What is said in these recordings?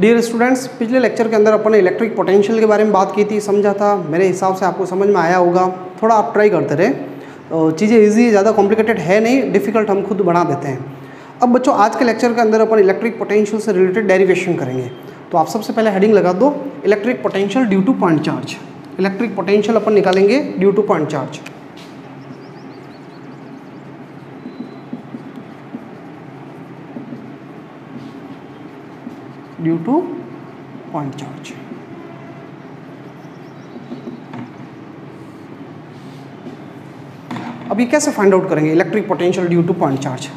Dear students, पिछले lecture के अंदर अपन ने इलेक्ट्रिक पोटेंशियल के बारे में बात की थी, समझा था। मेरे हिसाब से आपको समझ में आया होगा। थोड़ा आप ट्राई करते रहे, चीज़ें इजी, ज़्यादा कॉम्प्लिकेटेड है नहीं, डिफ़िकल्ट हम खुद बना देते हैं। अब बच्चों, आज के लेक्चर के अंदर अपन इलेक्ट्रिक पोटेंशियल से रिलेटेड डेरिवेशन करेंगे। तो आप सबसे पहले हेडिंग लगा दो, electric potential due to point charge. Electric potential अपन निकालेंगे due to point charge. Due to point charge. अब ये कैसे फाइंड आउट करेंगे electric potential due to point charge?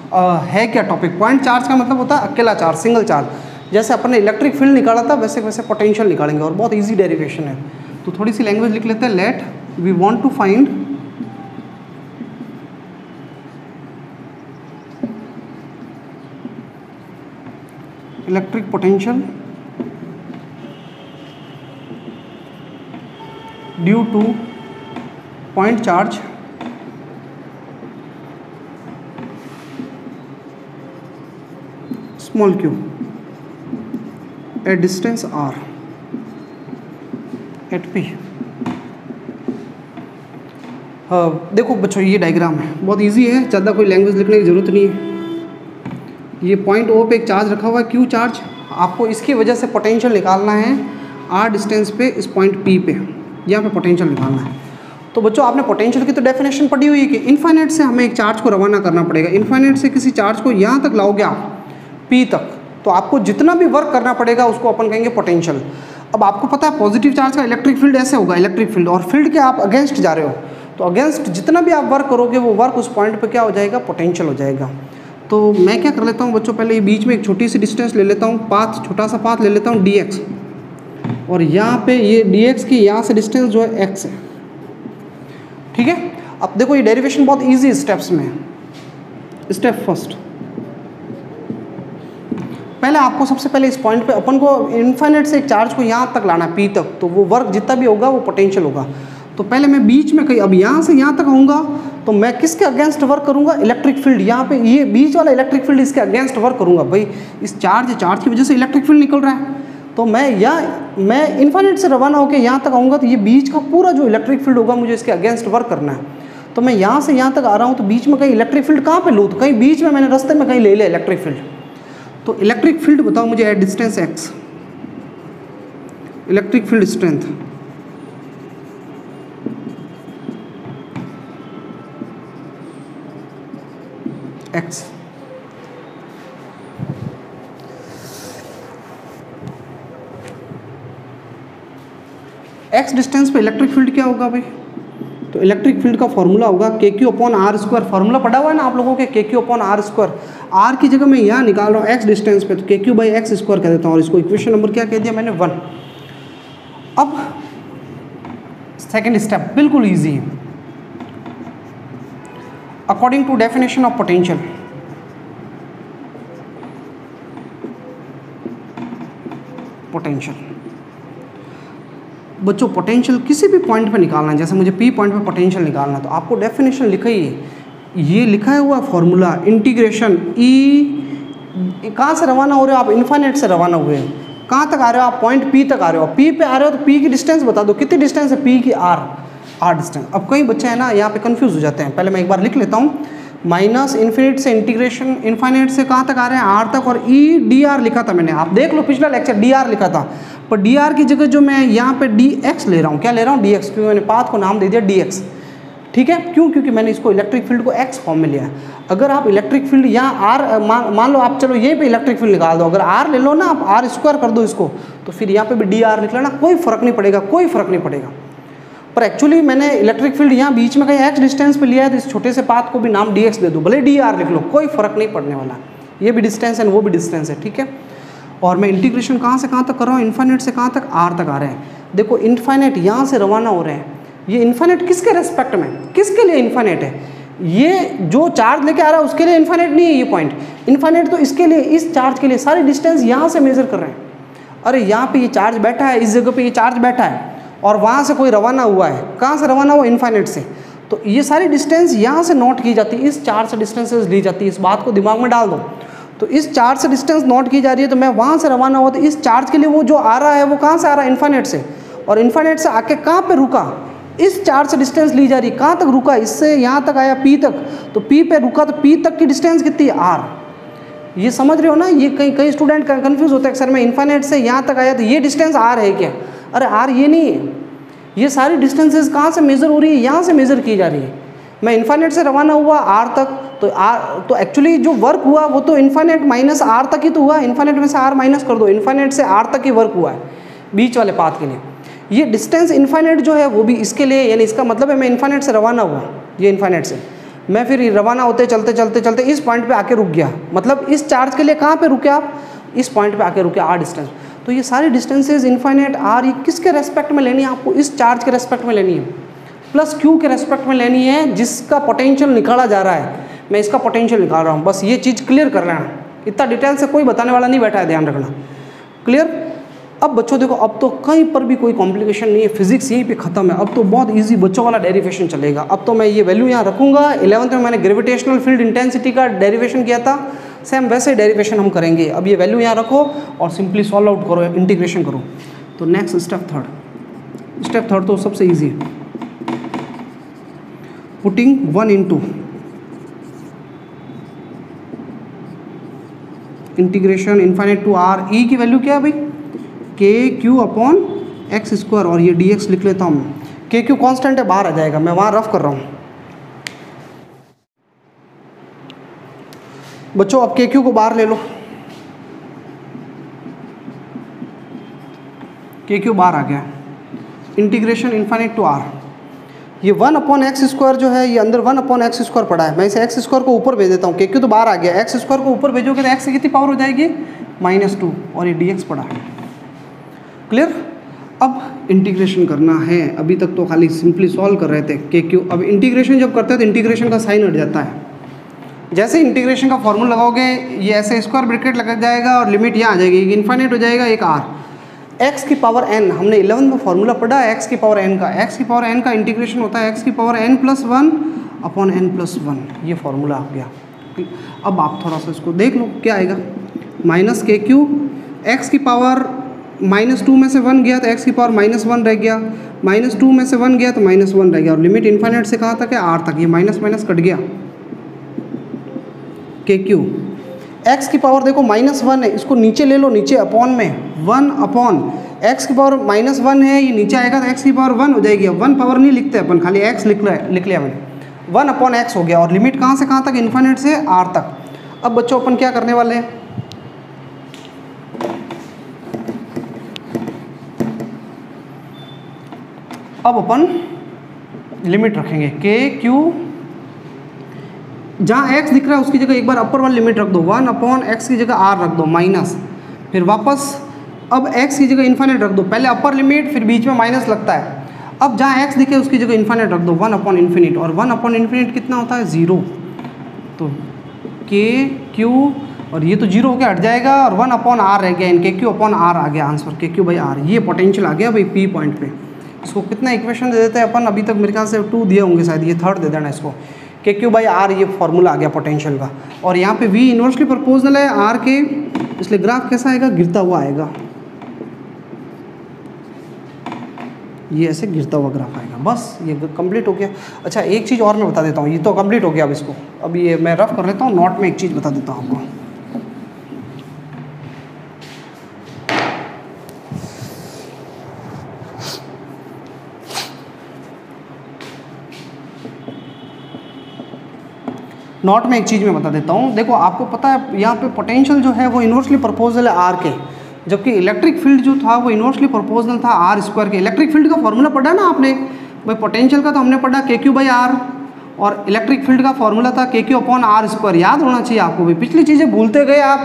है क्या टॉपिक? पॉइंट चार्ज का मतलब होता है अकेला चार्ज, सिंगल चार्ज। जैसे अपन ने इलेक्ट्रिक फील्ड निकाला था वैसे वैसे पोटेंशियल निकालेंगे, और बहुत इजी डेरिवेशन है। तो थोड़ी सी लैंग्वेज लिख लेते हैं। Let we want to find electric potential due to point charge small q at distance r at p। देखो बच्चों, ये डायग्राम है, बहुत इजी है, ज़्यादा कोई लैंग्वेज लिखने की ज़रूरत नहीं है। ये पॉइंट O पे एक चार्ज रखा हुआ है, Q चार्ज। आपको इसकी वजह से पोटेंशियल निकालना है R डिस्टेंस पे, इस पॉइंट P पे, यहाँ पे पोटेंशियल निकालना है। तो बच्चों, आपने पोटेंशियल की तो डेफिनेशन पढ़ी हुई है कि इनफाइनाइट से हमें एक चार्ज को रवाना करना पड़ेगा। इनफाइनाइट से किसी चार्ज को यहाँ तक लाओगे आप, P तक, तो आपको जितना भी वर्क करना पड़ेगा उसको अपन कहेंगे पोटेंशियल। अब आपको पता है पॉजिटिव चार्ज का इलेक्ट्रिक फील्ड ऐसे होगा, इलेक्ट्रिक फील्ड, और फील्ड के आप अगेंस्ट जा रहे हो, तो अगेंस्ट जितना भी आप वर्क करोगे वो वर्क उस पॉइंट पे क्या हो जाएगा? पोटेंशियल हो जाएगा। तो मैं क्या कर लेता हूँ बच्चों, पहले ये बीच में एक छोटी सी डिस्टेंस ले लेता हूँ, पाथ, छोटा सा पाथ ले लेता हूँ dx, और यहाँ पे ये dx की यहाँ से डिस्टेंस जो है x है। ठीक है। अब देखो, ये डेरिवेशन बहुत इजी स्टेप्स में है। स्टेप फर्स्ट, पहले आपको सबसे पहले इस पॉइंट पे अपन को इनफाइनाइट से एक चार्ज को यहाँ तक लाना है, P तक, तो वो वर्क जितना भी होगा वो पोटेंशियल होगा। तो पहले मैं बीच में कहीं, अब यहाँ से यहाँ तक आऊँगा तो मैं किसके अगेंस्ट वर्क करूँगा? Electric field. यहाँ पे ये बीच वाला इलेक्ट्रिक फील्ड, इसके अगेंस्ट वर्क करूँगा। भाई इस चार्ज की वजह से इलेक्ट्रिक फील्ड निकल रहा है, तो मैं इनफाइनाइट से रवाना होकर यहाँ तक आऊँगा, तो ये बीच का पूरा जो इलेक्ट्रिक फील्ड होगा मुझे इसके अगेंस्ट वर्क करना है। तो मैं यहाँ से यहाँ तक आ रहा हूँ, तो बीच में कहीं इलेक्ट्रिक फील्ड कहाँ पर लूँ? तो कहीं बीच में मैंने रास्ते में कहीं ले लिया इलेक्ट्रिक फील्ड। तो इलेक्ट्रिक फील्ड बताओ मुझे at distance x, electric field strength x। x distance पे इलेक्ट्रिक फील्ड क्या होगा भाई? तो इलेक्ट्रिक फील्ड का फॉर्मूला होगा KQ/r²। फॉर्मूला पढ़ा हुआ है ना आप लोगों के, KQ/r²। r की जगह मैं यहाँ निकाल रहा हूँ x डिस्टेंस पे, तो KQ/x² कह देता हूँ, और इसको इक्वेशन नंबर क्या कह दिया मैंने? 1। अब सेकेंड स्टेप बिल्कुल ईजी है। According to definition of potential, बच्चों पोटेंशियल किसी भी पॉइंट पे निकालना है, जैसे मुझे P पॉइंट पे पोटेंशियल निकालना है, तो आपको डेफिनेशन लिखा ही है, ये लिखा हुआ फॉर्मूला इंटीग्रेशन E। कहाँ से रवाना हो रहे हो आप? इनफाइनाइट से रवाना हुए हैं। कहाँ तक आ रहे हो आप? पॉइंट P तक आ रहे हो। P पे आ रहे हो तो P की डिस्टेंस बता दो, कितनी डिस्टेंस है P की? R distance. अब कई बच्चे हैं ना यहाँ पे कंफ्यूज हो जाते हैं, पहले मैं एक बार लिख लेता हूँ। माइनस इन्फिनिट से इंटीग्रेशन, इनफाइनाइट से कहाँ तक आ रहे हैं? R तक, और dr लिखा था मैंने, आप देख लो पिछला लेक्चर dr लिखा था, पर dr की जगह जो मैं यहाँ पे dx ले रहा हूँ, क्या ले रहा हूँ? dx, क्योंकि मैंने पाथ को नाम दे दिया dx। ठीक है, क्यों? क्योंकि मैंने इसको इलेक्ट्रिक फील्ड को x फॉर्म में लिया है। अगर आप इलेक्ट्रिक फील्ड यहाँ r मान लो आप, चलो यहीं पे इलेक्ट्रिक फील्ड निकाल दो, अगर r ले लो ना आप, r² कर दो इसको, तो फिर यहाँ पे भी dr लिख लेना, कोई फर्क नहीं पड़ेगा, कोई फर्क नहीं पड़ेगा। पर एक्चुअली मैंने इलेक्ट्रिक फील्ड यहाँ बीच में कहीं x डिस्टेंस पे लिया है, तो इस छोटे से पाथ को भी नाम dx दे दो, भले dr लिख लो, कोई फर्क नहीं पड़ने वाला। ये भी डिस्टेंस है, वो भी डिस्टेंस है। ठीक है। और मैं इंटीग्रेशन कहाँ से कहाँ तक कर रहा हूँ? इनफाइनाइट से कहाँ तक? R तक आ रहे हैं। देखो इनफाइनाइट यहाँ से रवाना हो रहे हैं, ये इनफाइनाइट किसके रेस्पेक्ट में, किसके लिए इनफाइनाइट है? ये जो चार्ज लेके आ रहा है उसके लिए इनफाइनाइट नहीं है ये पॉइंट। इनफाइनाइट तो इसके लिए, इस चार्ज के लिए। सारी डिस्टेंस यहाँ से मेजर कर रहे हैं। अरे यहाँ पे ये चार्ज बैठा है, इस जगह पे ये चार्ज बैठा है, और वहाँ से कोई रवाना हुआ है। कहाँ से रवाना हुआ? इनफाइनाइट से। तो ये सारी डिस्टेंस यहाँ से नोट की जाती है, इस चार्ज से डिस्टेंसेस ली जाती है। इस बात को दिमाग में डाल दो। तो इस चार्ज से डिस्टेंस नोट की जा रही है, तो मैं वहाँ से रवाना हुआ, तो इस चार्ज के लिए वो जो आ रहा है वो कहाँ से आ रहा है, इन्फाइनाइट से, और इन्फाइनाइट से आके कहाँ पे रुका, इस चार्ज से डिस्टेंस ली जा रही है, कहाँ तक रुका, इससे यहाँ तक आया P तक, तो P पे रुका, तो P तक की डिस्टेंस कितनी है, R। ये समझ रहे हो ना, ये कई स्टूडेंट कंफ्यूज होते हैं सर मैं इन्फाइनाइट से यहाँ तक आया तो ये डिस्टेंस R है क्या, अरे R ये नहीं है, ये सारी डिस्टेंसेस कहाँ से मेज़र हो रही है, यहाँ से मेज़र की जा रही है। मैं इन्फाइनाइट से रवाना हुआ R तक, तो एक्चुअली जो वर्क हुआ वो तो इन्फाइनाइट माइनस R तक ही तो हुआ, इन्फाइनाइट में से R माइनस कर दो, इन्फाइनाइट से R तक ही वर्क हुआ है बीच वाले पाथ के लिए। ये डिस्टेंस इन्फाइनाइट जो है वो भी इसके लिए, यानी इसका मतलब है मैं इन्फाइनाइट से रवाना हुआ, ये इन्फाइनाइट से मैं फिर रवाना होते चलते चलते चलते इस पॉइंट पे आके रुक गया, मतलब इस चार्ज के लिए कहाँ पे रुके आप, इस पॉइंट पे आके रुके R डिस्टेंस। तो ये सारी डिस्टेंसेज इन्फाइनाइट R, ये किसके रेस्पेक्ट में लेनी है आपको, इस चार्ज के रेस्पेक्ट में लेनी है, प्लस Q के रेस्पेक्ट में लेनी है जिसका पोटेंशियल निकाला जा रहा है, मैं इसका पोटेंशियल निकाल रहा हूँ। बस ये चीज़ क्लियर कर लेना, इतना डिटेल से कोई बताने वाला नहीं बैठा है, ध्यान रखना, क्लियर। अब बच्चों देखो, अब तो कहीं पर भी कोई कॉम्प्लिकेशन नहीं है, फिजिक्स यहीं पे खत्म है, अब तो बहुत इजी बच्चों वाला डेरिवेशन चलेगा। अब तो मैं ये वैल्यू यहाँ रखूँगा, 11th में मैंने ग्रेविटेशनल फील्ड इंटेंसिटी का डेरिवेशन किया था, सेम वैसे डेरिवेशन हम करेंगे। अब ये वैल्यू यहाँ रखो और सिंपली सॉल्व आउट करो, इंटीग्रेशन करो। तो नेक्स्ट स्टेप थर्ड तो सबसे ईजी है, putting 1 into integration infinite to R, E की वैल्यू क्या है भाई, KQ अपॉन एक्स स्क्वायर, और ये dx लिख लेता हूँ मैं, KQ कांस्टेंट है, बाहर आ जाएगा, मैं वहाँ रफ कर रहा हूँ बच्चों। अब KQ को बाहर ले लो, KQ बाहर आ गया, इंटीग्रेशन इन्फाइनाइट टू R, ये 1 अपॉन एक्स स्क्वायर जो है, ये अंदर 1 अपॉन एक्स स्क्वायर पड़ा है, मैं इसे एक्स स्क्वायर को ऊपर भेज देता हूँ, KQ तो बाहर आ गया, एक्स स्क्वायर को ऊपर भेजोगे तो एक्स की कितनी पावर हो जाएगी, -2, और ये dx पड़ा है, क्लियर। अब इंटीग्रेशन करना है, अभी तक तो खाली सिंपली सॉल्व कर रहे थे KQ। अब इंटीग्रेशन जब करते हैं तो इंटीग्रेशन का साइन हट जाता है, जैसे इंटीग्रेशन का फॉर्मूला लगाओगे ये ऐसे स्क्वायर ब्रैकेट लग जाएगा और लिमिट यहाँ आ जाएगी, इन्फाइनाइट हो जाएगा, एक R, x की पावर n, हमने 11 में फॉर्मूला पढ़ा है x की पावर n का, x की पावर n का इंटीग्रेशन होता है x की पावर n + 1 अपॉन n+1, ये फॉर्मूला आ गया। अब आप थोड़ा सा इसको देख लो क्या आएगा, -KQ, x की पावर -2 में से 1 गया तो x की पावर -1 रह गया, -2 में से 1 गया तो -1 रह गया, और लिमिट इन्फाइनाइट से कहाँ तक है, R तक, ये माइनस माइनस कट गया, KQ। x की पावर देखो -1 है, इसको नीचे ले लो, नीचे अपॉन में 1 अपॉन x की पावर -1 है, ये नीचे आएगा तो x की पावर 1 हो जाएगी। अब 1 पावर नहीं लिखते अपन, खाली x लिख लिया मैंने, 1 अपॉन x हो गया, और लिमिट कहाँ से कहाँ तक, इन्फाइनाइट से R तक। अब बच्चों अपन क्या करने वाले हैं, अब अपन लिमिट रखेंगे, KQ, जहाँ x दिख रहा है उसकी जगह एक बार अपर वाली लिमिट रख दो, 1 अपॉन x की जगह R रख दो माइनस, फिर वापस अब x की जगह इन्फाइनाइट रख दो, पहले अपर लिमिट फिर बीच में माइनस लगता है। अब जहाँ x दिखे उसकी जगह इन्फाइनाइट रख दो, 1 अपॉन इन्फिनिट, और 1 अपॉन इन्फिनिट कितना होता है, 0। तो KQ, और ये तो 0 होकर हट जाएगा, और 1 अपॉन R रह गया, KQ अपॉन R आ गया आंसर, KQ/R, ये पोटेंशियल आ गया भाई P पॉइंट पे। इसको कितना इक्वेशन दे देते हैं अपन, अभी तक मेरे ख्याल से 2 दिए होंगे शायद, ये थर्ड दे देना इसको, KQ/R, ये फॉर्मूला आ गया पोटेंशियल का। और यहाँ पे V इन्वर्सली प्रोपोर्शनल है R के, इसलिए ग्राफ कैसा आएगा, गिरता हुआ आएगा, ये ऐसे गिरता हुआ ग्राफ आएगा। बस ये कंप्लीट हो गया। अच्छा एक चीज़ और मैं बता देता हूँ, ये तो कंप्लीट हो गया। अब इसको अब ये मैं रफ कर लेता हूँ, नोट में एक चीज़ बता देता हूँ आपको। नोट में एक चीज़ मैं बता देता हूँ। देखो आपको पता है यहाँ पे पोटेंशियल जो है वो इन्वर्सली प्रोपोर्शनल है आर के, जबकि इलेक्ट्रिक फील्ड जो था वो इन्वर्सली प्रोपोर्शनल था आर स्क्वायर के। इलेक्ट्रिक फील्ड का फॉर्मूला पढ़ा ना आपने भाई, पोटेंशियल का तो हमने पढ़ा KQ/R, और इलेक्ट्रिक फील्ड का फॉर्मूला था KQ/R²। याद होना चाहिए आपको भी। पिछली चीज़ें भूलते गए आप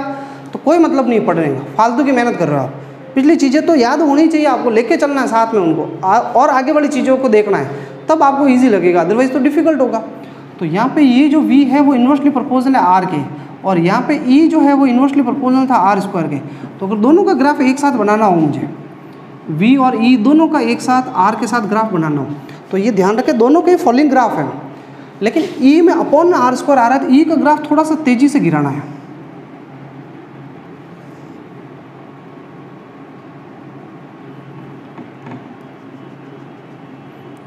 तो कोई मतलब नहीं पढ़ने का, फालतू की मेहनत कर रहे हो आप। पिछली चीज़ें तो याद होनी चाहिए आपको, लेके चलना है साथ में उनको, और आगे वाली चीज़ों को देखना है, तब आपको ईजी लगेगा, अदरवाइज तो डिफिकल्ट होगा। तो यहाँ पे ये जो V है वो इन्वर्सली प्रोपोर्शनल है R के, और यहाँ पे E जो है वो इन्वर्सली प्रोपोर्शनल था R² के। तो अगर दोनों का ग्राफ एक साथ बनाना हो मुझे, V और E दोनों का एक साथ R के साथ ग्राफ बनाना हो, तो ये ध्यान रखें दोनों के फॉलोइंग ग्राफ है, लेकिन E में अपॉन R² आ रहा है, तो E का ग्राफ थोड़ा सा तेज़ी से गिराना है।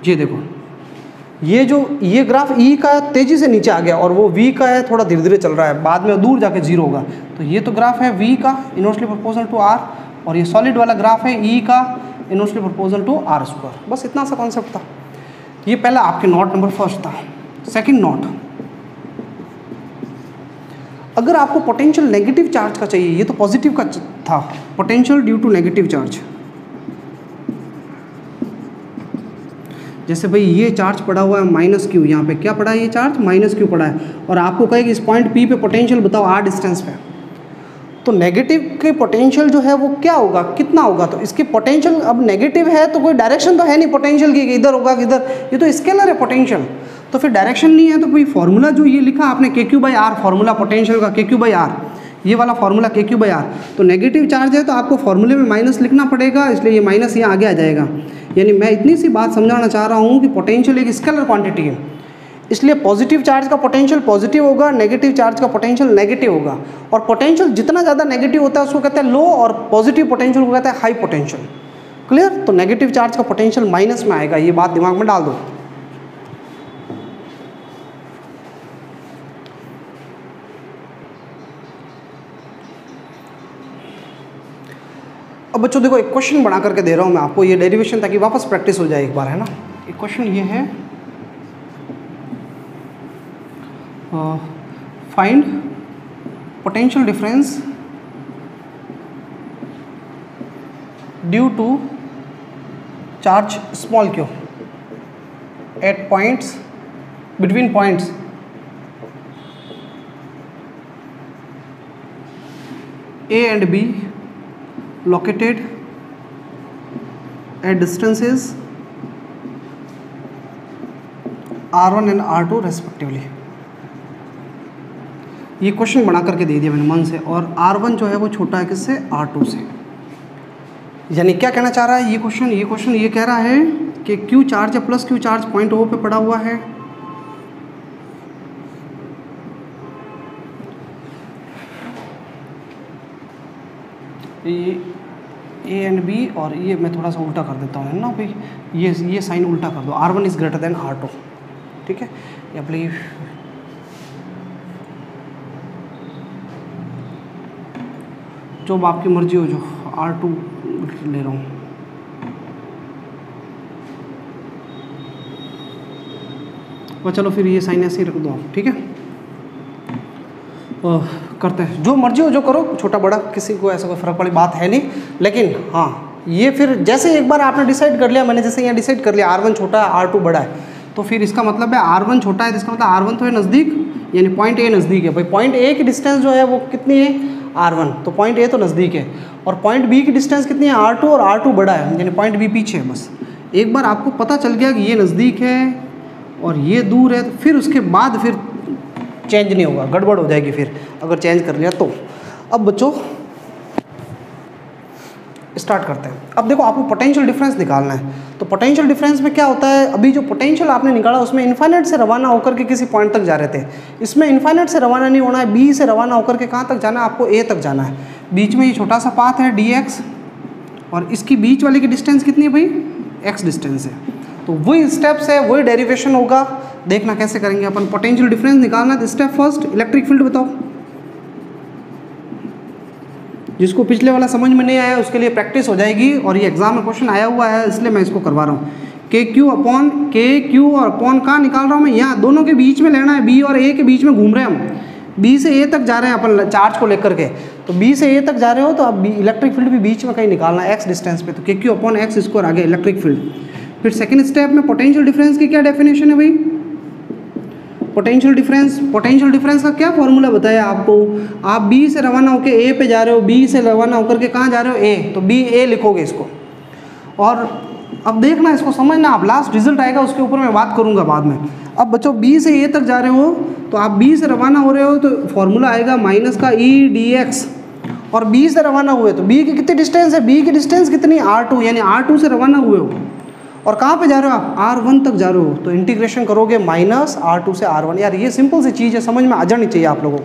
ये देखो, ये ग्राफ ई का तेज़ी से नीचे आ गया और वो वी का है थोड़ा धीरे धीरे चल रहा है, बाद में दूर जाके जीरो होगा। तो ये तो ग्राफ है वी का इनवर्सली प्रोपोर्शनल टू आर, और ये सॉलिड वाला ग्राफ है ई का inversely proportional to R square. बस इतना सा कॉन्सेप्ट था। ये पहला आपके नोट नंबर फर्स्ट था। सेकंड नोट, अगर आपको पोटेंशियल नेगेटिव चार्ज का चाहिए, ये तो पॉजिटिव का था, potential due to negative charge. जैसे भाई ये चार्ज पड़ा हुआ है माइनस क्यू, यहाँ पे क्या पड़ा है, ये चार्ज माइनस क्यू पड़ा है, और आपको कहे कि इस पॉइंट पी पे पोटेंशियल बताओ आर डिस्टेंस पे, तो नेगेटिव के पोटेंशियल जो है वो क्या होगा, कितना होगा। तो इसकी पोटेंशियल अब नेगेटिव है तो कोई डायरेक्शन तो है नहीं पोटेंशियल की, इधर होगा कि इधर, ये तो स्केलर है पोटेंशियल, तो फिर डायरेक्शन नहीं है। तो कोई फॉर्मूला जो ये लिखा आपने K Q by R, formula potential का के क्यू बाई आर, ये वाला formula K Q by R, तो नेगेटिव चार्ज है तो आपको फॉर्मूले में माइनस लिखना पड़ेगा, इसलिए ये माइनस यहाँ आगे आ जाएगा। यानी मैं इतनी सी बात समझाना चाह रहा हूँ कि पोटेंशियल एक स्केलर क्वांटिटी है, इसलिए पॉजिटिव चार्ज का पोटेंशियल पॉजिटिव होगा, नेगेटिव चार्ज का पोटेंशियल नेगेटिव होगा। और पोटेंशियल जितना ज़्यादा नेगेटिव होता है उसको कहते हैं लो, और पॉजिटिव पोटेंशियल को कहते हैं हाई पोटेंशियल। क्लियर। तो नेगेटिव चार्ज का पोटेंशियल माइनस में आएगा, ये बात दिमाग में डाल दो। अब बच्चों देखो, एक क्वेश्चन बना करके दे रहा हूँ मैं आपको, ये डेरिवेशन, ताकि वापस प्रैक्टिस हो जाए एक बार, है ना। एक क्वेश्चन ये है, find potential difference due to charge small Q at points, between points A and B located at distances R1 and R2 respectively। ये क्वेश्चन बना करके दे दिया मैंने मन से, और R1 जो है वो छोटा है किससे, R2 से। यानी क्या कहना चाह रहा है ये क्वेश्चन ये कह रहा है कि Q चार्ज या plus Q charge point O पे पड़ा हुआ है, ये A एंड B, और ये मैं थोड़ा सा उल्टा कर देता हूँ ना भाई, ये साइन उल्टा कर दो, R1 is greater than R2, ठीक है। या प्लीज जो आपकी मर्जी हो, जो R2 ले रहा हूँ, और चलो फिर ये साइन ऐसे ही रख दो आप, ठीक है। करते हैं, जो मर्जी हो जो करो, छोटा बड़ा किसी को ऐसा कोई फ़र्क वाली बात है नहीं। लेकिन हाँ, ये फिर जैसे एक बार आपने डिसाइड कर लिया, मैंने जैसे यहाँ डिसाइड कर लिया R1 छोटा है R2 बड़ा है, तो फिर इसका मतलब है R1 छोटा है, इसका मतलब R1 तो है नज़दीक, यानी पॉइंट A नज़दीक है। भाई पॉइंट A की डिस्टेंस जो है वो कितनी है, R1, तो पॉइंट A तो नज़दीक है, और पॉइंट B की डिस्टेंस कितनी है, R2, और R2 बड़ा है, यानी पॉइंट B पीछे है। बस एक बार आपको पता चल गया कि ये नज़दीक है और ये दूर है, तो फिर उसके बाद फिर चेंज नहीं होगा, गड़बड़ हो जाएगी फिर अगर चेंज कर लिया तो। अब बच्चों स्टार्ट करते हैं। अब देखो, आपको पोटेंशियल डिफरेंस निकालना है, तो पोटेंशियल डिफरेंस में क्या होता है, अभी जो पोटेंशियल आपने निकाला उसमें इन्फाइनाइट से रवाना होकर के किसी पॉइंट तक जा रहे थे, इसमें इन्फाइनाइट से रवाना नहीं होना है, बी से रवाना होकर के कहाँ तक जाना है, आपको ए तक जाना है। बीच में ये छोटा सा पाथ है dx, और इसकी बीच वाले की डिस्टेंस कितनी है भाई, x डिस्टेंस है। तो वही स्टेप्स है, वही डेरिवेशन होगा। देखना कैसे करेंगे अपन, पोटेंशियल डिफरेंस निकालना है। स्टेप फर्स्ट, इलेक्ट्रिक फील्ड बताओ। जिसको पिछले वाला समझ में नहीं आया उसके लिए प्रैक्टिस हो जाएगी, और ये एग्जाम में क्वेश्चन आया हुआ है इसलिए मैं इसको करवा रहा हूँ। के क्यू और अपॉन कहाँ निकाल रहा हूँ मैं, यहाँ दोनों के बीच में लेना है, बी और ए के बीच में घूम रहे हैं हम, बी से ए तक जा रहे हैं अपन चार्ज को लेकर के, तो बी से ए तक जा रहे हो तो अब इलेक्ट्रिक फील्ड भी बीच में कहीं निकालना है, एक्स डिस्टेंस पे, तो के क्यू अपॉन एक्स स्क्वायर आ गया इलेक्ट्रिक फील्ड। फिर सेकंड स्टेप में पोटेंशियल डिफरेंस की क्या डेफिनेशन है भाई, पोटेंशियल डिफरेंस का क्या फॉर्मूला बताया आपको, आप बी से रवाना होकर ए पे जा रहे हो, बी से रवाना होकर के कहाँ जा रहे हो, ए, तो बी ए लिखोगे इसको। और अब देखना, इसको समझना, आप लास्ट रिजल्ट आएगा उसके ऊपर मैं बात करूँगा बाद में। अब बच्चों बी से ए तक जा रहे हो, तो आप बी से रवाना हो रहे हो तो फॉर्मूला आएगा माइनस का ई डी एक्स, और बी से रवाना हुए तो बी की कितनी डिस्टेंस है, बी की डिस्टेंस कितनी, R2, यानी R2 से रवाना हुए हो, और कहाँ पे जा रहे हो आप, R1 तक जा रहे हो, तो इंटीग्रेशन करोगे माइनस R2 से R1। यार ये सिंपल सी चीज़ है, समझ में आ जानी चाहिए आप लोगों को।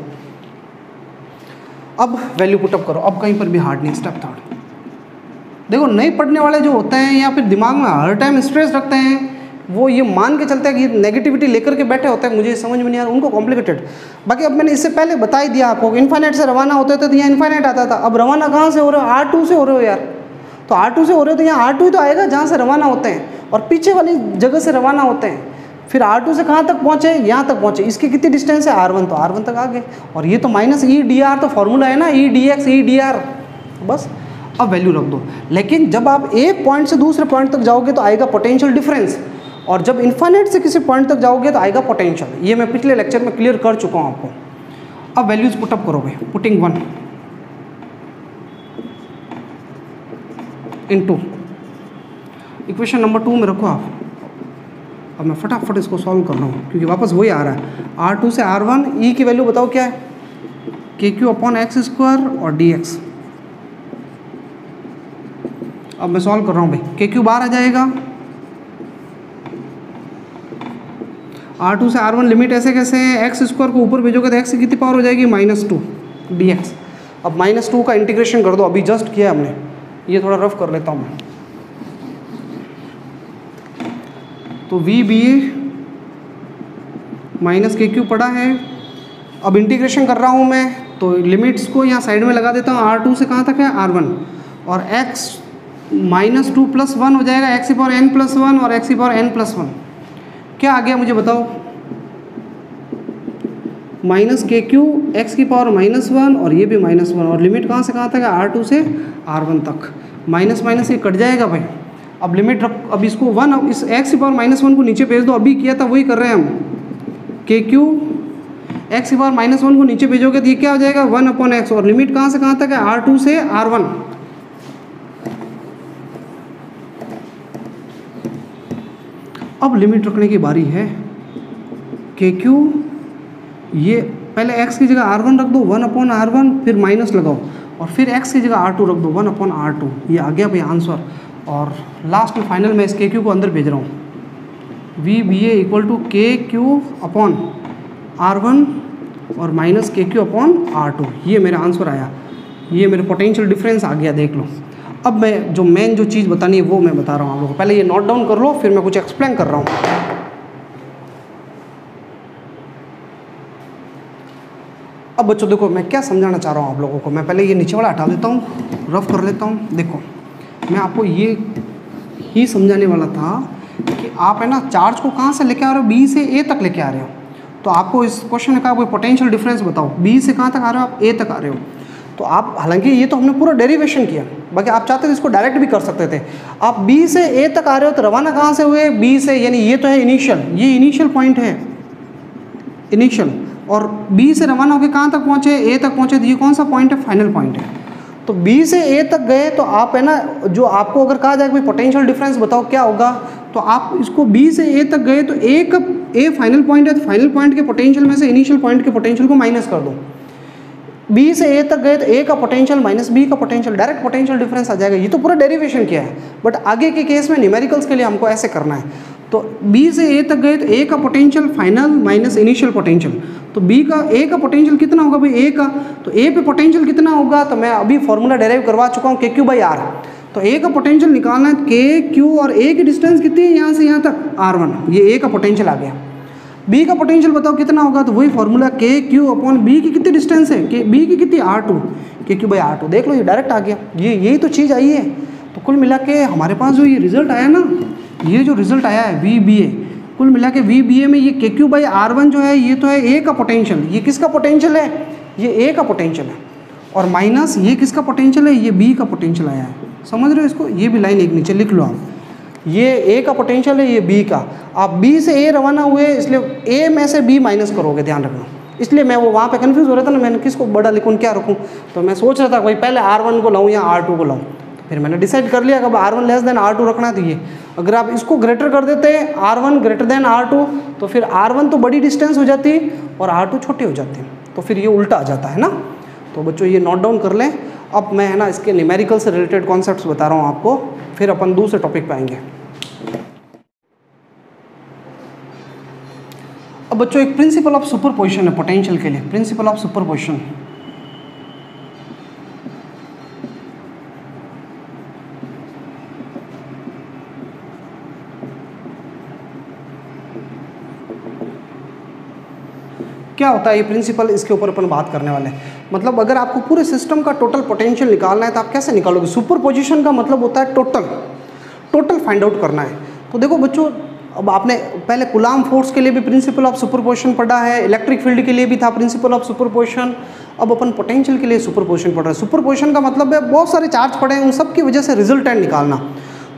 अब वैल्यू पुटअप करो, अब कहीं पर भी हार्ड नहीं। स्टेप थर्ड, देखो नए पढ़ने वाले जो होते हैं या फिर दिमाग में हर टाइम स्ट्रेस रखते हैं वो ये मान के चलते हैं कि नेगेटिविटी लेकर के बैठे होते हैं, मुझे समझ में नहीं आ रहा, उनको कॉम्प्लिकेटेड। बाकी अब मैंने इससे पहले बता ही दिया आपको, इन्फाइनाइट से रवाना होते थे तो यहाँ इन्फाइनाइट आता था। अब रवाना कहाँ से हो रहे हो? R2 से हो रहे हो यार। तो R2 से हो रहे हो तो यहाँ R2 ही तो आएगा जहाँ से रवाना होते हैं, और पीछे वाली जगह से रवाना होते हैं। फिर R2 से कहाँ तक पहुँचे? यहाँ तक पहुँचे। इसकी कितनी डिस्टेंस है? R1, तो R1 तक आ गए। और ये तो माइनस EDR तो फॉर्मूला है ना, EDX EDR, बस अब वैल्यू रख दो। लेकिन जब आप एक पॉइंट से दूसरे पॉइंट तक जाओगे तो आएगा पोटेंशियल डिफरेंस, और जब इन्फाइनाइट से किसी पॉइंट तक जाओगे तो आएगा पोटेंशियल। ये मैं पिछले लेक्चर में क्लियर कर चुका हूँ आपको। अब वैल्यूज पुटअप करोगे, पुटिंग 1 इंटू इक्वेशन नंबर 2 में रखो आप। अब मैं फटाफट इसको सॉल्व कर रहा हूँ क्योंकि वापस वही आ रहा है। R2 से R1, E की वैल्यू बताओ क्या है? KQ/x² और dx। अब मैं सॉल्व कर रहा हूँ भाई, KQ बाहर आ जाएगा। R2 से R1 लिमिट ऐसे कैसे है? x² को ऊपर भेजोगे तो x की कितनी पावर हो जाएगी? -2 dx। अब -2 का इंटीग्रेशन कर दो, अभी जस्ट किया हमने, ये थोड़ा रफ कर लेता हूँ मैं। तो VBA -KQ पड़ा है। अब इंटीग्रेशन कर रहा हूँ मैं, तो लिमिट्स को यहाँ साइड में लगा देता हूँ। R2 से कहाँ तक है? R1, और x -2 + 1 हो जाएगा, x⁴n+1 और x⁴n+1। क्या आ गया मुझे बताओ? -KQ x⁻−1 और ये भी -1, और लिमिट कहाँ से कहाँ तक है? R2 से R1 तक। माइनस माइनस ये कट जाएगा भाई। अब लिमिट रख, अब इसको 1, इस x⁻−1 को नीचे भेज दो। अभी किया था वही कर रहे हैं हम। KQ x⁻−1 को नीचे भेजोगे तो ये क्या हो जाएगा? 1/x, और लिमिट कहाँ से कहाँ तक है? R2 से R1। अब लिमिट रखने की बारी है। KQ ये पहले x की जगह R1 रख दो 1/R1, फिर माइनस लगाओ, और फिर x की जगह R2 रख दो 1/R2। ये आ गया भाई आंसर। और लास्ट में फाइनल में इस KQ को अंदर भेज रहा हूँ। VBA = KQ/R1 और -KQ/R2। ये मेरा आंसर आया, ये मेरे पोटेंशियल डिफरेंस आ गया, देख लो। अब मैं जो मेन जो चीज़ बतानी है वो मैं बता रहा हूँ आप लोगों को। पहले ये नोट डाउन कर लो, फिर मैं कुछ एक्सप्लेन कर रहा हूँ। अब बच्चों देखो मैं क्या समझाना चाह रहा हूँ आप लोगों को। मैं पहले ये नीचे वाला हटा देता हूँ, रफ कर लेता हूँ। देखो मैं आपको ये ही समझाने वाला था कि आप है ना चार्ज को कहाँ से लेके आ रहे हो? B से A तक लेके आ रहे हो। तो आपको इस क्वेश्चन में कहा कोई पोटेंशियल डिफरेंस बताओ। B से कहाँ तक आ रहे हो आप? A तक आ रहे हो। तो आप, हालांकि ये तो हमने पूरा डेरिवेशन किया, बाकी आप चाहते थे इसको डायरेक्ट भी कर सकते थे। आप B से A तक आ रहे हो तो रवाना कहाँ से हुए? B से, यानी ये तो है इनिशियल, ये इनिशियल पॉइंट है, इनिशियल। और B से रवाना होकर कहाँ तक पहुँचे? A तक पहुँचे, तो ये कौन सा पॉइंट है? फाइनल पॉइंट है। तो B से A तक गए तो आप है ना, जो आपको अगर कहा जाए कि पोटेंशियल डिफरेंस बताओ क्या होगा, तो आप इसको B से A तक गए तो A फाइनल पॉइंट है, तो फाइनल पॉइंट के पोटेंशियल में से इनिशियल पॉइंट के पोटेंशियल को माइनस कर दो। B से A तक गए तो A का पोटेंशियल माइनस B का पोटेंशियल, डायरेक्ट पोटेंशियल डिफरेंस आ जाएगा। ये तो पूरा डेरिवेशन किया है, बट आगे के केस में न्यूमेरिकल्स के लिए हमको ऐसे करना है। तो B से A तक गए तो A का potential final minus initial potential, तो A का पोटेंशियल कितना होगा भाई? A का, तो A पे पोटेंशियल कितना होगा? तो मैं अभी फॉर्मूला डेराइव करवा चुका हूँ, KQ/R। तो A का पोटेंशियल निकालना है, KQ और A की डिस्टेंस कितनी है यहाँ से यहाँ तक? R1। ये A का पोटेंशियल आ गया। B का पोटेंशियल बताओ कितना होगा? तो वही फॉर्मूला KQ/B की कितनी डिस्टेंस है? B की कितनी? R2, KQ/R2। देख लो ये डायरेक्ट आ गया, यही तो चीज़ आई है। तो कुल मिला के हमारे पास जो ये रिजल्ट आया ना, ये जो रिजल्ट आया है VBA, कुल मिला के VBA में ये KQ/R1 जो है ये तो है A का पोटेंशियल। ये किसका पोटेंशियल है? ये A का पोटेंशियल है। और माइनस ये किसका पोटेंशियल है? ये B का पोटेंशियल आया है। समझ रहे हो इसको? ये भी लाइन एक नीचे लिख लो आप। ये A का पोटेंशियल है, ये B का। आप B से A रवाना हुए, इसलिए A में से B माइनस करोगे, ध्यान रखना। इसलिए मैं वो वहाँ पे कंफ्यूज हो रहा था ना, मैंने किसको बड़ा लिखूँ क्या रखूँ। तो मैं सोच रहा था भाई पहले R1 को लाऊँ या R2 को लाऊँ। फिर मैंने डिसाइड कर लिया कि अब R1 लेस देन R2 रखना है। तो ये अगर आप इसको ग्रेटर कर देते R1 ग्रेटर देन R2, तो फिर R1 तो बड़ी डिस्टेंस हो जाती और R2 छोटी हो जाती, तो फिर ये उल्टा आ जाता है ना। तो बच्चों ये नोट डाउन कर लें। अब मैं है ना इसके न्यूमेरिकल से रिलेटेड कॉन्सेप्ट्स बता रहा हूँ आपको, फिर अपन दूसरे टॉपिक पे आएंगे। अब बच्चों एक प्रिंसिपल ऑफ सुपरपोजिशन है पोटेंशियल के लिए, प्रिंसिपल ऑफ सुपरपोजिशन। क्या होता है ये प्रिंसिपल, इसके ऊपर अपन बात करने वाले हैं। मतलब अगर आपको पूरे सिस्टम का टोटल पोटेंशियल निकालना है तो आप कैसे निकालोगे? सुपरपोजिशन का मतलब होता है टोटल फाइंड आउट करना है। तो देखो बच्चों, अब आपने पहले कूलाम फोर्स के लिए भी प्रिंसिपल ऑफ सुपरपोजिशन पढ़ा है, इलेक्ट्रिक फील्ड के लिए भी था प्रिंसिपल ऑफ सुपरपोजिशन, अब अपन पोटेंशियल के लिए सुपरपोजिशन पढ़ रहे हैं। सुपरपोजिशन का मतलब है बहुत सारे चार्ज पड़े हैं, उन सब की वजह से रिजल्टेंट निकालना।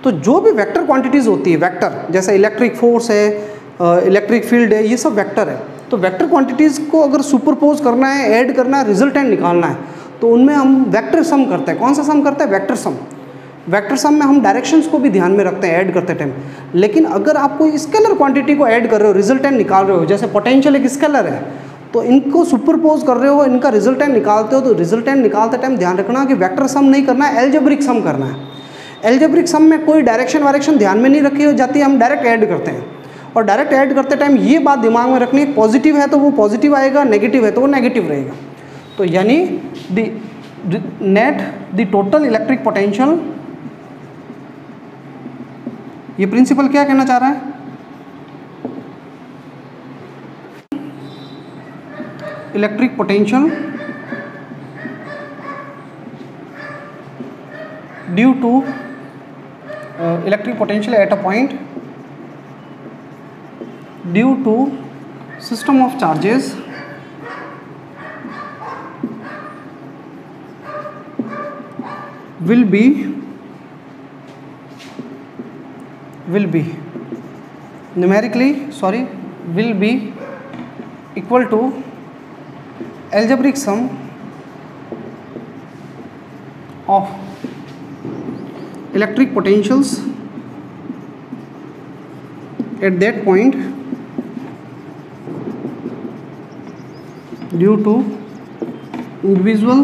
तो जो भी वेक्टर क्वांटिटीज़ होती है, वेक्टर जैसे इलेक्ट्रिक फोर्स है, इलेक्ट्रिक फील्ड है, ये सब वेक्टर है। तो वेक्टर क्वांटिटीज़ को अगर सुपरपोज करना है, ऐड करना है, रिजल्टेंट निकालना है, तो उनमें हम वेक्टर सम करते हैं। कौन सा सम करते हैं? Vector sum. वेक्टर सम में हम डायरेक्शंस को भी ध्यान में रखते हैं ऐड करते टाइम। लेकिन अगर आप कोई स्केलर क्वांटिटी को ऐड कर रहे हो, रिजल्टेंट निकाल रहे हो, जैसे पोटेंशियल एक स्केलर है, तो इनको सुपरपोज कर रहे हो, इनका रिजल्टेंट निकालते हो, तो रिजल्टेंट निकालते टाइम ध्यान रखना कि वेक्टर सम नहीं करना है, एल्जेब्रिक सम करना है। एल्जेब्रिक सम में कोई डायरेक्शन वायरेक्शन ध्यान में नहीं रखी हो जाती है, हम डायरेक्ट ऐड करते हैं। और डायरेक्ट ऐड करते टाइम ये बात दिमाग में रखनी, पॉजिटिव है तो वो पॉजिटिव आएगा, नेगेटिव है तो वो नेगेटिव रहेगा। तो यानी द टोटल इलेक्ट्रिक पोटेंशियल, ये प्रिंसिपल क्या कहना चाह रहा है? Electric potential due to electric potential at a point due to system of charges will be equal to algebraic sum of electric potentials at that point due to individual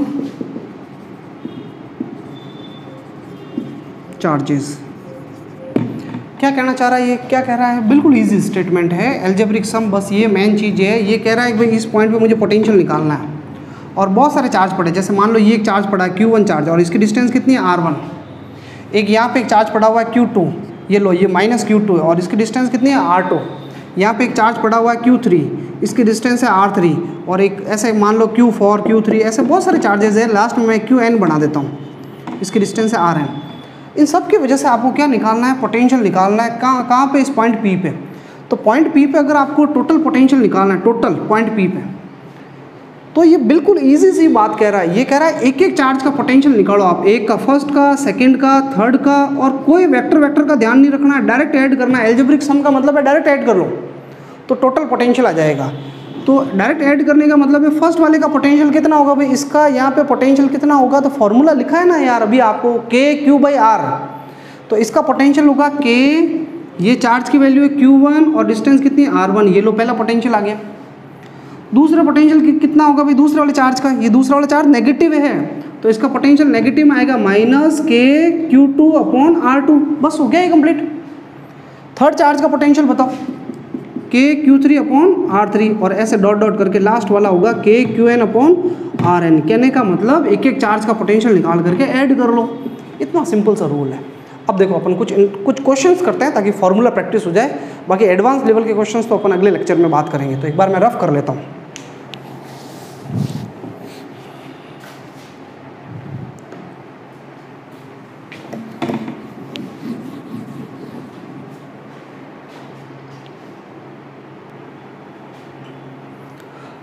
charges. क्या कहना चाह रहा है ये? क्या कह रहा है? बिल्कुल इजी स्टेटमेंट है, एल्जेब्रिक सम, बस ये मेन चीज़ है। ये कह रहा है कि भाई इस पॉइंट पे मुझे पोटेंशियल निकालना है और बहुत सारे चार्ज पड़े, जैसे मान लो ये एक चार्ज पड़ा है Q1 चार्ज और इसकी डिस्टेंस कितनी है R1। एक यहाँ पे एक चार्ज पड़ा हुआ है Q2, ये लो ये -Q2 है और इसकी डिस्टेंस कितनी है R2। यहाँ पे एक चार्ज पड़ा हुआ है Q3, इसकी डिस्टेंस है R3, और एक ऐसे मान लो Q4 Q3, ऐसे बहुत सारे चार्जेस हैं। लास्ट में मैं Qn बना देता हूँ, इसकी डिस्टेंस है Rn। इन सब की वजह से आपको क्या निकालना है? पोटेंशियल निकालना है। कहाँ पे? इस पॉइंट P पे। तो पॉइंट P पे अगर आपको टोटल पोटेंशियल निकालना है, टोटल पॉइंट P पे, तो ये बिल्कुल इजी सी बात कह रहा है। ये कह रहा है एक एक चार्ज का पोटेंशियल निकालो आप, एक का, फर्स्ट का, सेकंड का, थर्ड का, और कोई वेक्टर का ध्यान नहीं रखना है, डायरेक्ट ऐड करना है। एल्जेब्रिक सम का मतलब है डायरेक्ट ऐड कर लो तो टोटल पोटेंशियल आ जाएगा। तो डायरेक्ट ऐड करने का मतलब है फर्स्ट वाले का पोटेंशियल कितना होगा भाई, इसका यहाँ पे पोटेंशियल कितना होगा, तो फॉर्मूला लिखा है ना यार अभी आपको, KQ/R। तो इसका पोटेंशियल होगा K, ये चार्ज की वैल्यू है Q1 और डिस्टेंस कितनी है R1। ये लो पहला पोटेंशियल आ गया। दूसरा पोटेंशियल कितना होगा भाई दूसरे वाले चार्ज का? ये दूसरा वाला चार्ज नेगेटिव है तो इसका पोटेंशियल नेगेटिव में आएगा -KQ2/R2। बस हो गया ये कंप्लीट। थर्ड चार्ज का पोटेंशियल बताओ, KQ3/R3, और ऐसे डॉट डॉट करके लास्ट वाला होगा KQn/Rn। कहने का मतलब एक एक चार्ज का पोटेंशियल निकाल करके ऐड कर लो, इतना सिंपल सा रूल है। अब देखो अपन कुछ क्वेश्चंस करते हैं ताकि फॉर्मूला प्रैक्टिस हो जाए। बाकी एडवांस लेवल के क्वेश्चंस तो अपन अगले लेक्चर में बात करेंगे। तो एक बार मैं रफ कर लेता हूँ।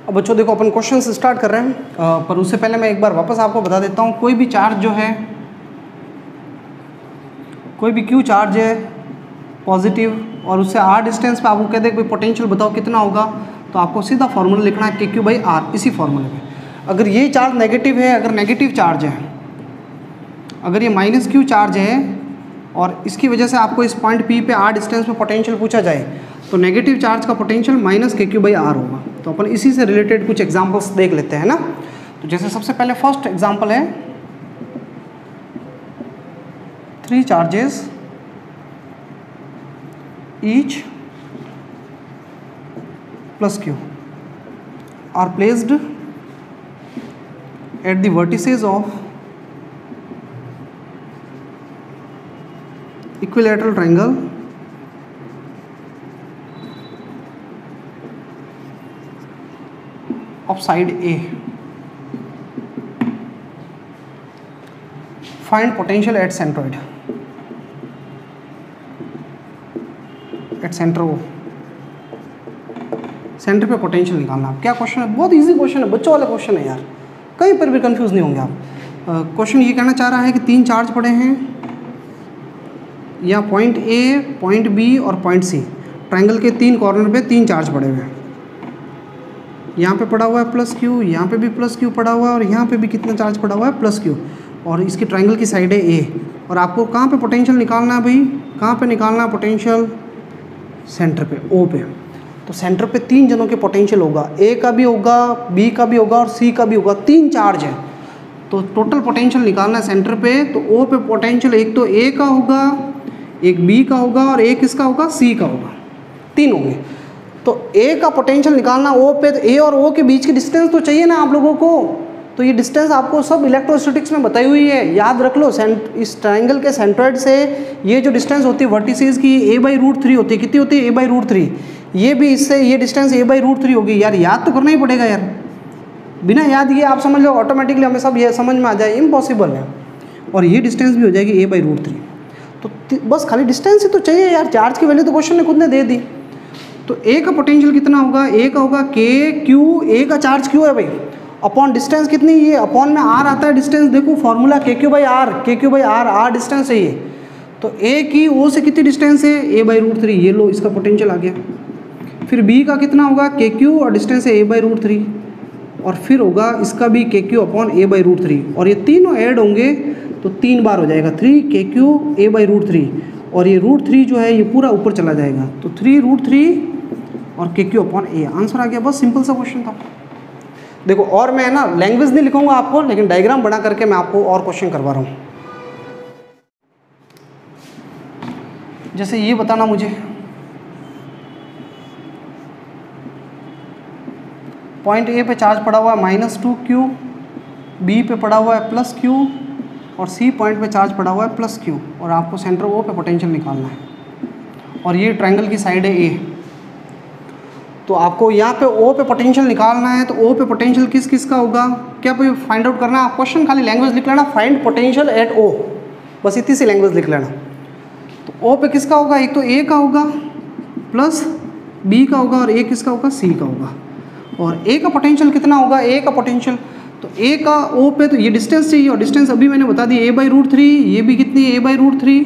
अब बच्चों देखो अपन क्वेश्चन स्टार्ट कर रहे हैं, पर उससे पहले मैं एक बार वापस आपको बता देता हूँ। कोई भी चार्ज जो है, कोई भी Q चार्ज है पॉजिटिव और उससे R डिस्टेंस पे आपको कहते हैं कोई पोटेंशियल बताओ कितना होगा, तो आपको सीधा फॉर्मूला लिखना है KQ/R इसी फॉर्मूले में। अगर ये चार्ज नेगेटिव है, अगर नेगेटिव चार्ज है, अगर ये -Q चार्ज है और इसकी वजह से आपको इस पॉइंट P पे R डिस्टेंस में पोटेंशियल पूछा जाए तो नेगेटिव चार्ज का पोटेंशियल -KQ/R होगा। तो अपन इसी से रिलेटेड कुछ एग्जांपल्स देख लेते हैं ना। तो जैसे सबसे पहले फर्स्ट एग्जांपल है 3 charges each plus Q are placed at the vertices of equilateral triangle of side A, find potential at centroid, at centre O, centre पे पोटेंशियल निकालना। क्या क्वेश्चन है, बहुत इजी क्वेश्चन है, बच्चों वाला क्वेश्चन है यार, कहीं पर भी कंफ्यूज नहीं होंगे आप। क्वेश्चन ये कहना चाह रहा है कि 3 चार्ज पड़े हैं या पॉइंट ए, पॉइंट बी और पॉइंट सी, ट्रायंगल के 3 कॉर्नर पे 3 चार्ज पड़े हुए हैं। यहाँ पे पड़ा हुआ है प्लस क्यू, यहाँ पे भी प्लस क्यू पड़ा हुआ है और यहाँ पे भी कितना चार्ज पड़ा हुआ है प्लस क्यू, और इसकी ट्रायंगल की साइड है ए। और आपको कहाँ पे पोटेंशियल निकालना है भाई, कहाँ पे निकालना है पोटेंशियल, सेंटर पे ओ पे। तो सेंटर पे 3 जनों के पोटेंशियल होगा, ए का भी होगा, बी का भी होगा और सी का भी होगा, 3 चार्ज है। तो टोटल पोटेंशियल निकालना है सेंटर पे। तो ओ पे पोटेंशियल एक तो ए का होगा, एक बी का होगा और एक किसका होगा, सी का होगा, 3 होंगे। तो ए का पोटेंशियल निकालना ओ पे, तो ए और ओ के बीच की डिस्टेंस तो चाहिए ना आप लोगों को। तो ये डिस्टेंस आपको सब इलेक्ट्रोस्टैटिक्स में बताई हुई है, याद रख लो। इस ट्रायंगल के सेंट्रोइड से ये जो डिस्टेंस होती है वर्टिसेस की, a/√3 होती है। कितनी होती है, a/√3। ये भी इससे ये डिस्टेंस a/√3 होगी। यार याद तो करना ही पड़ेगा यार, बिना याद किए आप समझ लो ऑटोमेटिकली हमें सब ये समझ में आ जाए, इम्पॉसिबल है। और ये डिस्टेंस भी हो जाएगी a/√3। तो बस खाली डिस्टेंस ही तो चाहिए यार, चार्ज की वैल्यू तो क्वेश्चन ने खुद ने दे दी। तो ए का पोटेंशियल कितना होगा, ए का होगा के क्यू, ए का चार्ज क्यू है भाई, अपॉन डिस्टेंस कितनी, ये अपॉन में आर आता है डिस्टेंस, देखो formula KQ/R, KQ/R, are distance है ये। तो ए की ओ से कितनी डिस्टेंस है, a/√3, ये लो इसका पोटेंशियल आ गया। फिर बी का कितना होगा, KQ और डिस्टेंस है a/√3, और फिर होगा इसका भी KQ अपॉन a/√3, और ये तीनों ऐड होंगे तो 3 बार हो जाएगा, 3KQ a/√3, और ये √3 जो है ये पूरा ऊपर चला जाएगा, तो 3√3 और KQ अपॉन a। आंसर आ गया, बस सिंपल सा क्वेश्चन था। देखो और मैं ना लैंग्वेज नहीं लिखूंगा आपको, लेकिन डायग्राम बना करके मैं आपको और क्वेश्चन करवा रहा हूँ। जैसे ये बताना मुझे, पॉइंट ए पे चार्ज पड़ा हुआ है -2Q, बी पे पड़ा हुआ है +Q, और सी पॉइंट पे चार्ज पड़ा हुआ है +Q, और आपको सेंटर ओ पे पोटेंशियल निकालना है। और ये ट्रायंगल की साइड है ए। तो आपको यहाँ पे ओ पे पोटेंशियल निकालना है, तो ओ पे पोटेंशियल किस किस का होगा, क्या भाई फाइंड आउट करना है। आप क्वेश्चन खाली लैंग्वेज लिख लेना, फाइंड पोटेंशियल एट ओ, बस इतनी सी लैंग्वेज लिख लेना। तो ओ पे किसका होगा, एक तो ए का होगा प्लस बी का होगा और ए किसका होगा, सी का होगा। और ए का पोटेंशियल कितना होगा, ए का पोटेंशियल, तो ए का ओ पे तो ये डिस्टेंस चाहिए, और डिस्टेंस अभी मैंने बता दी a/√3, ये भी कितनी a/√3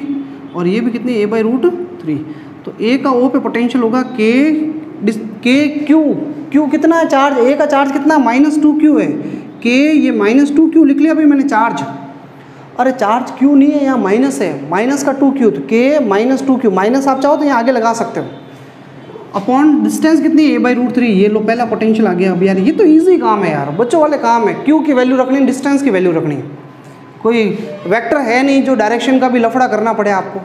और ये भी कितनी a/√3। तो ए का ओ पे पोटेंशियल होगा Q कितना है चार्ज, ए का चार्ज कितना, -2Q है, K ये -2Q लिख लिया अभी मैंने चार्ज। अरे चार्ज Q नहीं है, यहाँ माइनस है, माइनस का 2Q, तो K -2Q, माइनस आप चाहो तो यहाँ आगे लगा सकते हो, अपॉन डिस्टेंस कितनी a/√3, ये लो पहला पोटेंशियल आ गया। अब यार ये तो इजी काम है यार, बच्चों वाले काम है। Q की वैल्यू रखनी, डिस्टेंस की वैल्यू रखनी, कोई वेक्टर है नहीं जो डायरेक्शन का भी लफड़ा करना पड़े आपको।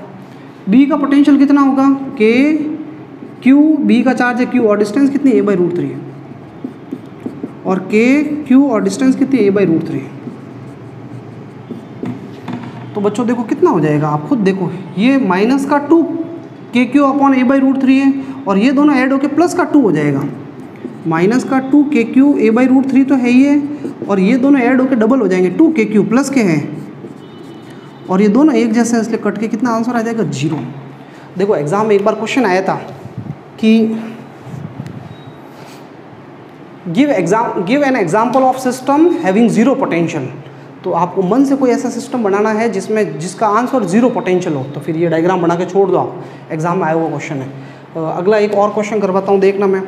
B का पोटेंशियल कितना होगा, KQ, B का चार्ज है Q और डिस्टेंस कितनी a/√3 है, और KQ और डिस्टेंस कितनी a/√3 है। तो बच्चों देखो कितना हो जाएगा, आप खुद देखो, ये माइनस का 2KQ अपॉन a/√3 है, और ये दोनों ऐड होकर प्लस का 2 हो जाएगा, माइनस का 2KQ a/√3 तो है ही है, और ये दोनों ऐड होकर डबल हो जाएंगे, 2KQ प्लस के हैं, और ये दोनों एक जैसे हैं, इसलिए कट के कितना आंसर आ जाएगा, 0। देखो एग्जाम में एक बार क्वेश्चन आया था कि give an example of system having 0 potential. तो आपको मन से कोई ऐसा सिस्टम बनाना है जिसका आंसर 0 पोटेंशियल हो, तो फिर ये डायग्राम बना के छोड़ दो आप, एग्जाम में आया हुआ क्वेश्चन है। अगला एक और क्वेश्चन करवाता हूँ, देखना मैं,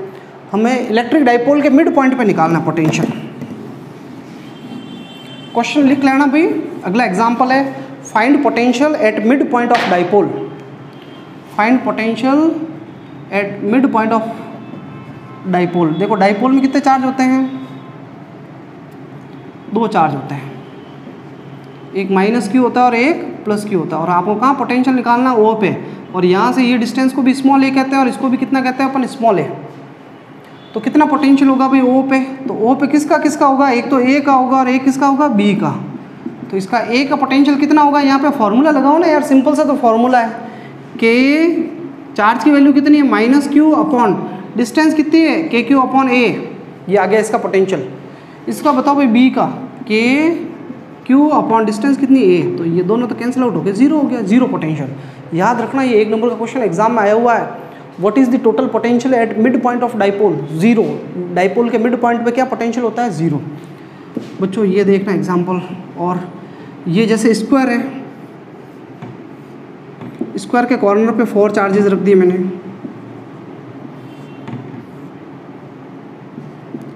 हमें इलेक्ट्रिक डाइपोल के मिड पॉइंट पे निकालना पोटेंशियल। क्वेश्चन लिख लेना भाई। अगला एग्जाम्पल है, find potential at mid point of dipole. Find potential at mid point of dipole. देखो डाइपोल में कितने चार्ज होते हैं, 2 चार्ज होते हैं, एक -Q होता है और एक +Q होता है, और आपको कहाँ पोटेंशियल निकालना, O पे, और यहाँ से ये डिस्टेंस को भी स्मॉल a कहते हैं और इसको भी कितना कहते हैं अपन, स्मॉल a। तो कितना पोटेंशियल होगा भाई O पे, तो O पे किसका किसका होगा, एक तो A का होगा और एक किसका होगा, B का। तो इसका A का पोटेंशियल कितना होगा, यहाँ पे फॉर्मूला लगाओ ना यार, सिंपल सा तो फॉर्मूला है, K चार्ज की वैल्यू कितनी है, -Q अपॉन डिस्टेंस कितनी है, KQ अपॉन A, ये आ गया इसका पोटेंशियल। इसका बताओ भाई बी का के क्यू अपॉन डिस्टेंस कितनी ए, तो ये दोनों तो कैंसिल आउट हो गए, जीरो हो गया, जीरो पोटेंशियल। याद रखना ये 1 नंबर का क्वेश्चन एग्जाम में आया हुआ है। What is the total potential at mid point of dipole, zero. Dipole के मिड पॉइंट पे क्या पोटेंशियल होता है, जीरो। बच्चों ये देखना एग्जाम्पल, और ये जैसे स्क्वायर है, स्क्वायर के कॉर्नर पे 4 चार्जेस रख दिए मैंने,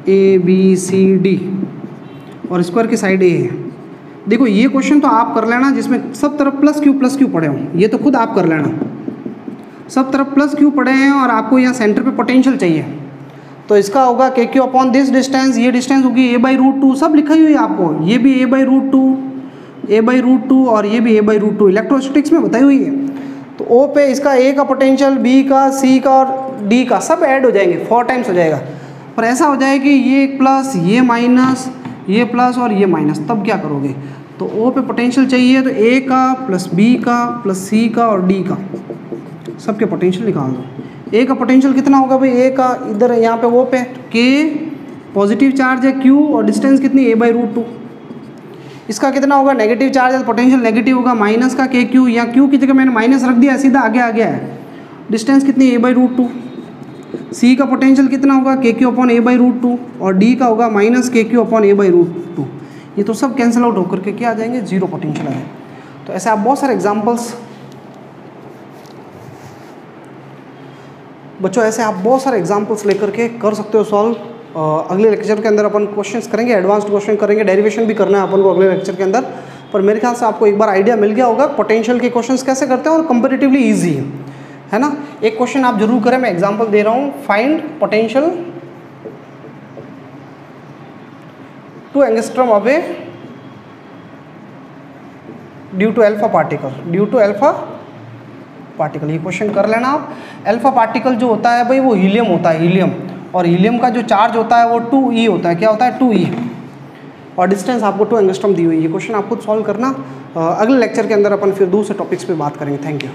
ए बी सी डी, और स्क्वायर की साइड ए है। देखो ये क्वेश्चन तो आप कर लेना जिसमें सब तरफ प्लस क्यू पड़े हों, ये तो खुद आप कर लेना। सब तरफ प्लस क्यू पड़े हैं और आपको यहाँ सेंटर पे पोटेंशियल चाहिए, तो इसका होगा के क्यू अपॉन दिस डिस्टेंस, ये डिस्टेंस होगी a/√2, सब लिखा ही हुई है आपको, ये भी a/√2 और ये भी a/√2 इलेक्ट्रोस्टैटिक्स में बताई हुई है। तो O पे इसका A का पोटेंशियल, B का, C का और D का सब ऐड हो जाएंगे, 4 टाइम्स हो जाएगा। पर ऐसा हो जाए कि ये प्लस, ये माइनस, ये प्लस और ये माइनस, तब क्या करोगे? तो O पे पोटेंशियल चाहिए तो A का प्लस B का प्लस C का और D का सबके पोटेंशियल निकाल दो। A का पोटेंशियल कितना होगा भाई, A का इधर यहाँ पे O पे K पॉजिटिव चार्ज है, Q और डिस्टेंस कितनी a/√2। इसका कितना होगा, नेगेटिव चार्ज है, पोटेंशियल नेगेटिव होगा, माइनस का KQ, या Q की जगह मैंने माइनस रख दिया, सीधा आगे आ गया है। डिस्टेंस कितनी a/√2। C का पोटेंशियल कितना होगा, KQ अपॉन a/√2 और D का होगा माइनस KQ अपॉन a/√2। ये तो सब कैंसिल आउट होकर के क्या आ जाएंगे, जीरो पोटेंशियल है। तो ऐसे आप बहुत सारे एग्जाम्पल्स बच्चों, ऐसे आप बहुत सारे एग्जाम्पल्स लेकर के कर सकते हो सॉल्व। अगले लेक्चर के अंदर अपन क्वेश्चंस करेंगे, एडवांस्ड क्वेश्चन करेंगे, डेरिवेशन भी करना है अपन को अगले लेक्चर के अंदर। पर मेरे ख्याल से आपको एक बार आइडिया मिल गया होगा पोटेंशियल के क्वेश्चंस कैसे करते हैं और कंपैरेटिवली इजी है ना। एक क्वेश्चन आप जरूर करें, मैं एग्जांपल दे रहा हूँ, find potential 2 angstrom away due to alpha particle. ये क्वेश्चन कर लेना आप। अल्फा पार्टिकल जो होता है भाई वो हीलियम होता है, हीलियम, और हीलियम का जो चार्ज होता है वो 2e होता है। क्या होता है, 2e, और डिस्टेंस आपको 2 एंगस्ट्रॉम दी हुई है। ये क्वेश्चन आप खुद सॉल्व करना। अगले लेक्चर के अंदर अपन फिर दूसरे टॉपिक्स पे बात करेंगे। Thank you.